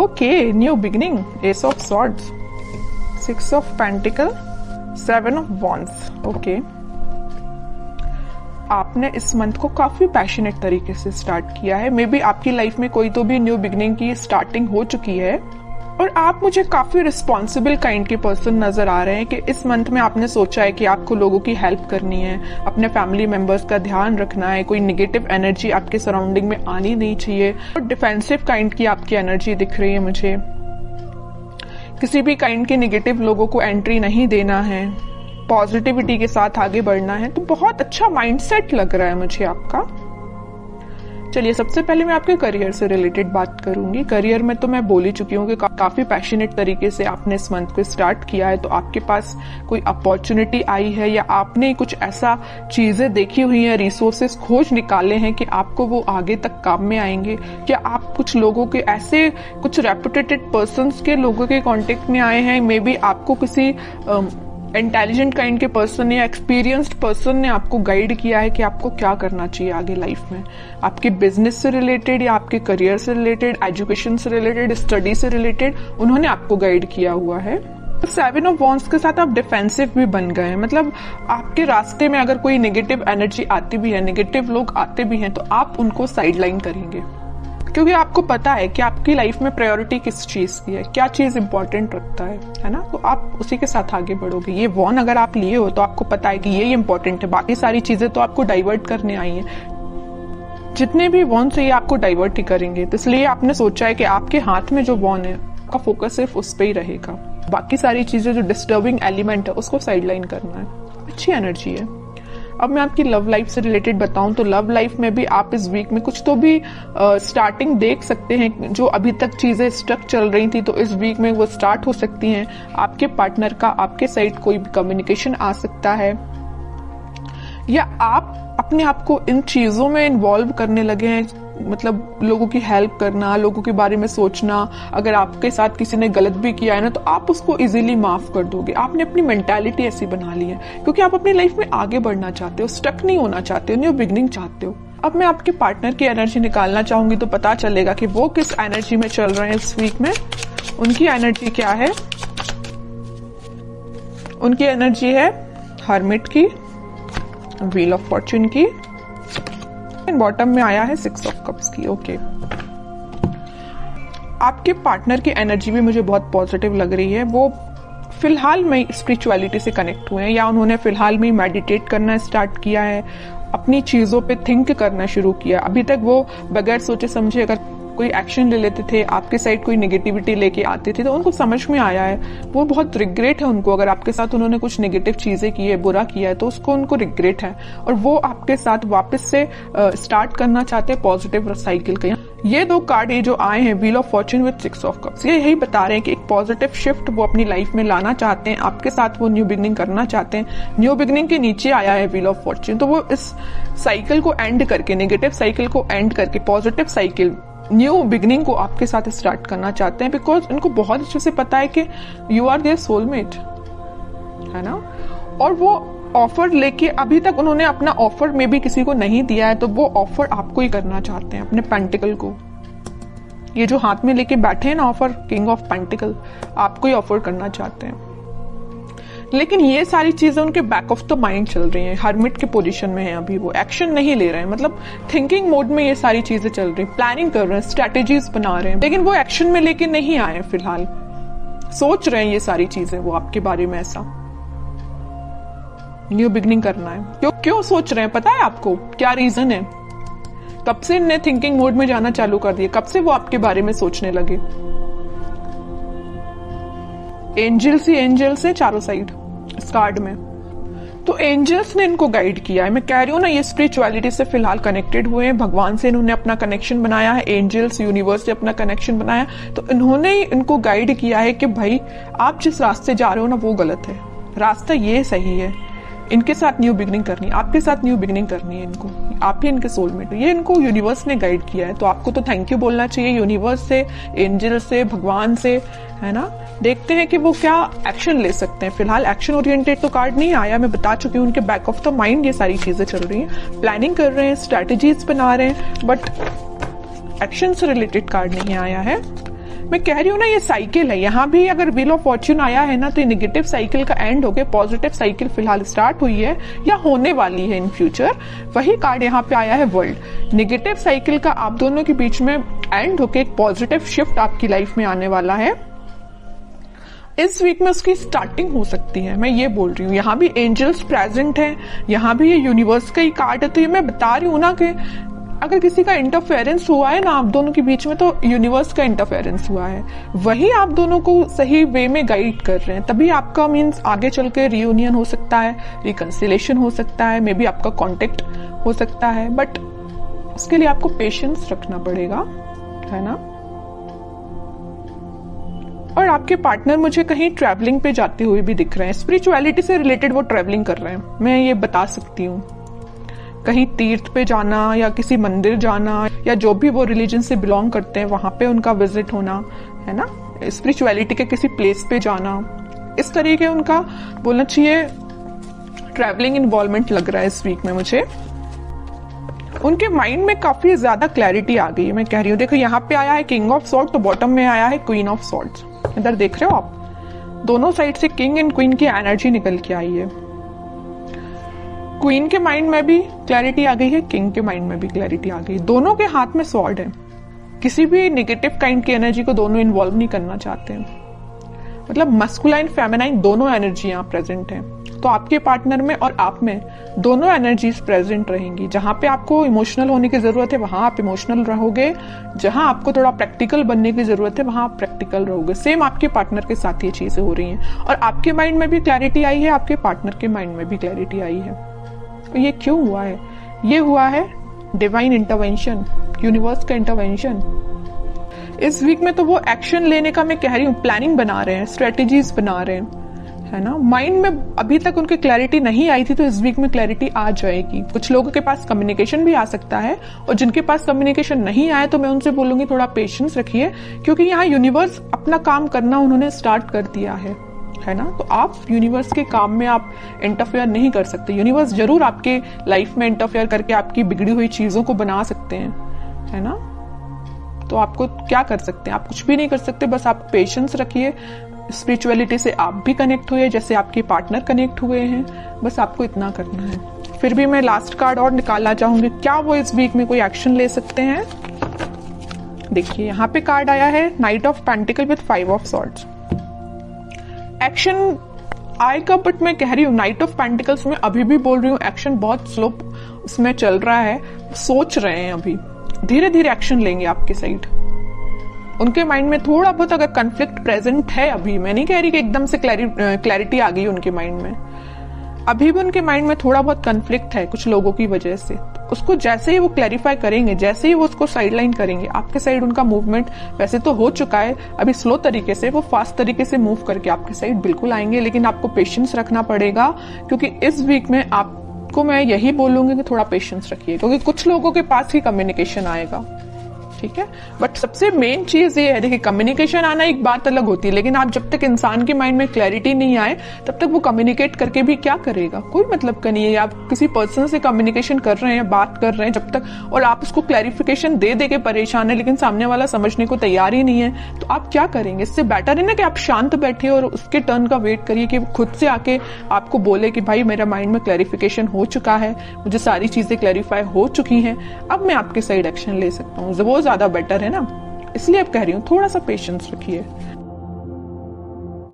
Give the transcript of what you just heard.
Okay, new beginning, S of swords, 6 of pentacle, 7 of wands. Okay, आपने इस month को काफी पैशनेट तरीके से स्टार्ट किया है। मे बी आपकी लाइफ में कोई तो भी न्यू बिगिनिंग की स्टार्टिंग हो चुकी है और आप मुझे काफी रिस्पॉन्सिबल काइंड के पर्सन नजर आ रहे हैं कि इस मंथ में आपने सोचा है कि आपको लोगों की हेल्प करनी है, अपने फैमिली मेंबर्स का ध्यान रखना है, कोई नेगेटिव एनर्जी आपके सराउंडिंग में आनी नहीं चाहिए। और डिफेंसिव काइंड की आपकी एनर्जी दिख रही है मुझे, किसी भी काइंड के नेगेटिव लोगों को एंट्री नहीं देना है, पॉजिटिविटी के साथ आगे बढ़ना है। तो बहुत अच्छा माइंडसेट लग रहा है मुझे आपका। चलिए, सबसे पहले मैं आपके करियर से रिलेटेड बात करूंगी। करियर में तो मैं बोल ही चुकी हूँ कि काफी पैशनेट तरीके से आपने इस मंथ को स्टार्ट किया है। तो आपके पास कोई अपॉर्चुनिटी आई है या आपने कुछ ऐसा चीजें देखी हुई है, रिसोर्सेस खोज निकाले हैं कि आपको वो आगे तक काम में आएंगे। क्या आप कुछ लोगों के ऐसे कुछ रेपुटेटेड पर्संस के लोगों के कांटेक्ट में आए हैं? मे बी आपको किसी इंटेलिजेंट काइंड के पर्सन या एक्सपीरियंस्ड पर्सन ने आपको गाइड किया है कि आपको क्या करना चाहिए आगे लाइफ में, आपके बिजनेस से रिलेटेड या आपके करियर से रिलेटेड, एजुकेशन से रिलेटेड, स्टडी से रिलेटेड उन्होंने आपको गाइड किया हुआ है। 7 ऑफ वॉन्ड्स के साथ आप डिफेंसिव भी बन गए हैं। मतलब आपके रास्ते में अगर कोई नेगेटिव एनर्जी आती भी है, नेगेटिव लोग आते भी हैं, तो आप उनको साइडलाइन करेंगे क्योंकि आपको पता है कि आपकी लाइफ में प्रायोरिटी किस चीज की है, क्या चीज इंपॉर्टेंट रखता है ना। तो आप उसी के साथ आगे बढ़ोगे। ये वॉन अगर आप लिए हो तो आपको पता है कि ये इंपॉर्टेंट है, बाकी सारी चीजें तो आपको डाइवर्ट करने आई हैं। जितने भी वॉन से ये आपको डाइवर्ट ही करेंगे, तो इसलिए आपने सोचा है कि आपके हाथ में जो वॉन है आपका फोकस सिर्फ उस पर ही रहेगा, बाकी सारी चीजें जो डिस्टर्बिंग एलिमेंट है उसको साइडलाइन करना है। अच्छी एनर्जी है। अब मैं आपकी लव लाइफ से रिलेटेड बताऊं तो लव लाइफ में भी आप इस वीक में कुछ तो भी स्टार्टिंग देख सकते हैं। जो अभी तक चीजें स्टक चल रही थी तो इस वीक में वो स्टार्ट हो सकती हैं। आपके पार्टनर का आपके साइड कोई भी कम्युनिकेशन आ सकता है या आप अपने आप को इन चीजों में इन्वॉल्व करने लगे हैं। मतलब लोगों की हेल्प करना, लोगों के बारे में सोचना। अगर आपके साथ किसी ने गलत भी किया है ना, तो आप उसको इजीली माफ कर दोगे। आपने अपनी मेंटालिटी ऐसी बना ली है क्योंकि आप अपनी लाइफ में आगे बढ़ना चाहते हो, स्टक नहीं होना चाहते हो, न्यू बिगिनिंग चाहते हो। अब मैं आपके पार्टनर की एनर्जी निकालना चाहूंगी तो पता चलेगा कि वो किस एनर्जी में चल रहे हैं इस वीक में। उनकी एनर्जी क्या है? उनकी एनर्जी है हर्मिट की, व्हील ऑफ फॉर्च्यून की, बॉटम में आया है 6 ऑफ कप्स की। ओके, आपके पार्टनर की एनर्जी भी मुझे बहुत पॉजिटिव लग रही है। वो फिलहाल में स्पिरिचुअलिटी से कनेक्ट हुए हैं या उन्होंने फिलहाल में मेडिटेट करना स्टार्ट किया है, अपनी चीजों पे थिंक करना शुरू किया। अभी तक वो बगैर सोचे समझे अगर कोई एक्शन ले लेते थे, आपके साइड कोई नेगेटिविटी लेके आते थे, तो उनको समझ में आया है। वो बहुत रिग्रेट है उनको, अगर आपके साथ उन्होंने कुछ नेगेटिव चीजें की है, बुरा किया है, तो उसको उनको रिग्रेट है और वो आपके साथ वापस से स्टार्ट करना चाहते हैं पॉजिटिव साइकिल का। ये 2 कार्ड ये जो आए हैं, wheel of Fortune with 6 of cups, ये यही बता रहे हैं कि एक पॉजिटिव शिफ्ट वो अपनी लाइफ में लाना चाहते हैं, आपके साथ वो न्यू बिगिनिंग करना चाहते हैं। न्यू बिगिनिंग के नीचे आया है व्हील ऑफ फॉर्च्यून, तो वो इस साइकिल को एंड करके, नेगेटिव साइकिल को एंड करके पॉजिटिव साइकिल, न्यू बिगिनिंग को आपके साथ स्टार्ट करना चाहते हैं। बिकॉज उनको बहुत अच्छे से पता है कि यू आर देयर सोलमेट, है ना। और वो ऑफर लेके, अभी तक उन्होंने अपना ऑफर में भी किसी को नहीं दिया है, तो वो ऑफर आपको ही करना चाहते हैं, अपने पेंटिकल को। ये जो हाथ में लेके बैठे हैं ना ऑफर, किंग ऑफ पेंटिकल, आपको ही ऑफर करना चाहते हैं। लेकिन ये सारी चीजें उनके बैक ऑफ द माइंड चल रही हैं, हर्मिट के पोजीशन में है अभी, वो एक्शन नहीं ले रहे हैं। मतलब थिंकिंग मोड में ये सारी चीजें चल रही, प्लानिंग कर रहे हैं, स्ट्रेटेजीज बना रहे हैं, लेकिन वो एक्शन में लेके नहीं आए फिलहाल। सोच रहे हैं ये सारी चीजें वो आपके बारे में, ऐसा न्यू बिगिनिंग करना है। क्यों सोच रहे हैं पता है आपको? क्या रीजन है? कब से इन्हें थिंकिंग मोड में जाना चालू कर दिया? कब से वो आपके बारे में सोचने लगे? एंजल्स ही एंजल्स है चारों साइड इस कार्ड में, तो एंजल्स ने इनको गाइड किया है। मैं कह रही हूँ ना, ये स्पिरिचुअलिटी से फिलहाल कनेक्टेड हुए हैं, भगवान से इन्होंने अपना कनेक्शन बनाया है, एंजल्स यूनिवर्स से अपना कनेक्शन बनाया, तो इन्होंने इनको गाइड किया है कि भाई आप जिस रास्ते जा रहे हो ना वो गलत है, रास्ता ये सही है। इनके साथ न्यू बिगिनिंग करनी है, आपके साथ न्यू बिगिनिंग करनी है इनको, आप ही इनके सोलमेट हो। ये इनको यूनिवर्स ने गाइड किया है, तो आपको तो थैंक यू बोलना चाहिए यूनिवर्स से, एंजल से, भगवान से, है ना। देखते हैं कि वो क्या एक्शन ले सकते हैं। फिलहाल एक्शन ओरिएंटेड तो कार्ड नहीं आया, मैं बता चुकी हूँ। उनके बैक ऑफ द माइंड ये सारी चीजें चल रही हैं, प्लानिंग कर रहे हैं, स्ट्रैटेजीज बना रहे हैं, बट एक्शन से रिलेटेड कार्ड नहीं आया है। मैं कह रही हूँ ना, ये साइकिल है। यहाँ भी अगर व्हील ऑफ फॉर्च्यून आया है ना, तो ये नेगेटिव साइकिल का एंड होके पॉजिटिव साइकिल फिलहाल स्टार्ट हुई है या होने वाली है इन फ्यूचर। वही कार्ड यहाँ पे आया है वर्ल्ड। नेगेटिव साइकिल का आप दोनों के बीच में एंड होके एक पॉजिटिव शिफ्ट आपकी लाइफ में आने वाला है। इस वीक में उसकी स्टार्टिंग हो सकती है, मैं ये बोल रही हूँ। यहाँ भी एंजल्स प्रेजेंट हैं, यहाँ भी ये यूनिवर्स का ही कार्ड है। तो ये मैं बता रही हूँ ना कि अगर किसी का इंटरफेरेंस हुआ है ना आप दोनों के बीच में, तो यूनिवर्स का इंटरफेरेंस हुआ है, वही आप दोनों को सही वे में गाइड कर रहे हैं। तभी आपका मीन्स आगे चल के रियूनियन हो सकता है, रिकंसिलेशन हो सकता है, मे बी आपका कॉन्टेक्ट हो सकता है, बट उसके लिए आपको पेशेंस रखना पड़ेगा, है ना। और आपके पार्टनर मुझे कहीं ट्रैवलिंग पे जाते हुए भी दिख रहे हैं। स्पिरिचुअलिटी से रिलेटेड वो ट्रैवलिंग कर रहे हैं, मैं ये बता सकती हूँ। कहीं तीर्थ पे जाना या किसी मंदिर जाना, या जो भी वो रिलीजन से बिलोंग करते हैं वहां पे उनका विजिट होना, है ना। स्पिरिचुअलिटी के किसी प्लेस पे जाना, इस तरीके उनका बोलना चाहिए ट्रैवलिंग इन्वॉल्वमेंट लग रहा है इस वीक में मुझे। उनके माइंड में काफी ज्यादा क्लैरिटी आ गई है, मैं कह रही हूँ। देखो यहाँ पे आया है किंग ऑफ सॉर्ड, तो बॉटम में आया है क्वीन ऑफ सॉर्ड्स। इधर देख रहे हो आप, दोनों साइड से किंग एंड क्वीन की एनर्जी निकल के आई है। क्वीन के माइंड में भी क्लैरिटी आ गई है, किंग के माइंड में भी क्लैरिटी आ गई। दोनों के हाथ में स्वॉर्ड है। किसी भी नेगेटिव काइंड की एनर्जी को दोनों इन्वॉल्व नहीं करना चाहते हैं। मतलब मस्कुलाइन फेमिनाइन दोनों एनर्जी यहाँ प्रेजेंट है। तो आपके पार्टनर में और आप में दोनों एनर्जीज प्रेजेंट रहेंगी। जहां पे आपको इमोशनल होने की जरूरत है वहां आप इमोशनल रहोगे, जहां आपको थोड़ा प्रैक्टिकल बनने की जरूरत है वहां आप प्रैक्टिकल रहोगे। सेम आपके पार्टनर के साथ ये चीजें हो रही हैं। और आपके माइंड में भी क्लैरिटी आई है, आपके पार्टनर के माइंड में भी क्लैरिटी आई है। तो ये क्यों हुआ है? ये हुआ है डिवाइन इंटरवेंशन, यूनिवर्स का इंटरवेंशन। इस वीक में तो वो एक्शन लेने का मैं कह रही हूँ, प्लानिंग बना रहे हैं, स्ट्रेटेजीज बना रहे हैं, है ना। माइंड में अभी तक उनकी क्लैरिटी नहीं आई थी, तो इस वीक में क्लैरिटी आ जाएगी। कुछ लोगों के पास कम्युनिकेशन भी आ सकता है, और जिनके पास कम्युनिकेशन नहीं आया तो मैं उनसे बोलूंगी थोड़ा पेशेंस रखिए, क्योंकि यहाँ यूनिवर्स अपना काम करना उन्होंने स्टार्ट कर दिया है ना। तो आप यूनिवर्स के काम में आप इंटरफेयर नहीं कर सकते। यूनिवर्स जरूर आपके लाइफ में इंटरफेयर करके आपकी बिगड़ी हुई चीजों को बना सकते हैं, है ना। तो आपको क्या कर सकते हैं? आप कुछ भी नहीं कर सकते, बस आप पेशेंस रखिए। स्पिरिचुअलिटी से आप भी कनेक्ट हुए जैसे आपके पार्टनर कनेक्ट हुए हैं, बस आपको इतना करना है। फिर भी मैं लास्ट कार्ड और निकालना चाहूंगी, क्या वो इस वीक में कोई एक्शन ले सकते हैं। देखिए यहाँ पे कार्ड आया है night of pentacle with 5 of swords. Action आएगा, बट मैं कह रही हूँ नाइट ऑफ पेंटिकल्स में अभी भी बोल रही हूँ एक्शन बहुत स्लो उसमें चल रहा है। सोच रहे हैं, अभी धीरे धीरे एक्शन लेंगे आपके साइड। उनके माइंड में थोड़ा बहुत अगर कन्फ्लिक्ट प्रेजेंट है अभी, मैं नहीं कह रही कि एकदम से क्लैरिटी आ गई उनके माइंड में, अभी भी उनके माइंड में थोड़ा बहुत कन्फ्लिक्ट है कुछ लोगों की वजह से। तो उसको जैसे ही वो क्लैरिफाई करेंगे, जैसे ही वो उसको साइडलाइन करेंगे, आपके साइड उनका मूवमेंट वैसे तो हो चुका है, अभी स्लो तरीके से, वो फास्ट तरीके से मूव करके आपके साइड बिल्कुल आएंगे। लेकिन आपको पेशेंस रखना पड़ेगा, क्योंकि इस वीक में आपको मैं यही बोलूंगी कि थोड़ा पेशेंस रखिए, क्योंकि कुछ लोगों के पास ही कम्युनिकेशन आएगा, ठीक है। बट सबसे मेन चीज ये है, देखिए कम्युनिकेशन आना एक बात अलग होती है, लेकिन आप जब तक इंसान के माइंड में क्लैरिटी नहीं आए तब तक वो कम्युनिकेट करके भी क्या करेगा, कोई मतलब का नहीं है। आप किसी पर्सन से कम्युनिकेशन कर रहे हैं, बात कर रहे हैं जब तक, और आप उसको क्लैरिफिकेशन दे दे के परेशान है, लेकिन सामने वाला समझने को तैयार ही नहीं है, तो आप क्या करेंगे। इससे बेटर है ना कि आप शांत बैठे और उसके टर्न का वेट करिए कि खुद से आके आपको बोले कि भाई मेरा माइंड में क्लैरिफिकेशन हो चुका है, मुझे सारी चीजें क्लैरिफाई हो चुकी हैं, अब मैं आपके साइड एक्शन ले सकता हूँ। वो ज्यादा बेटर है ना, इसलिए अब कह रही हूँ थोड़ा सा पेशेंस रखिए।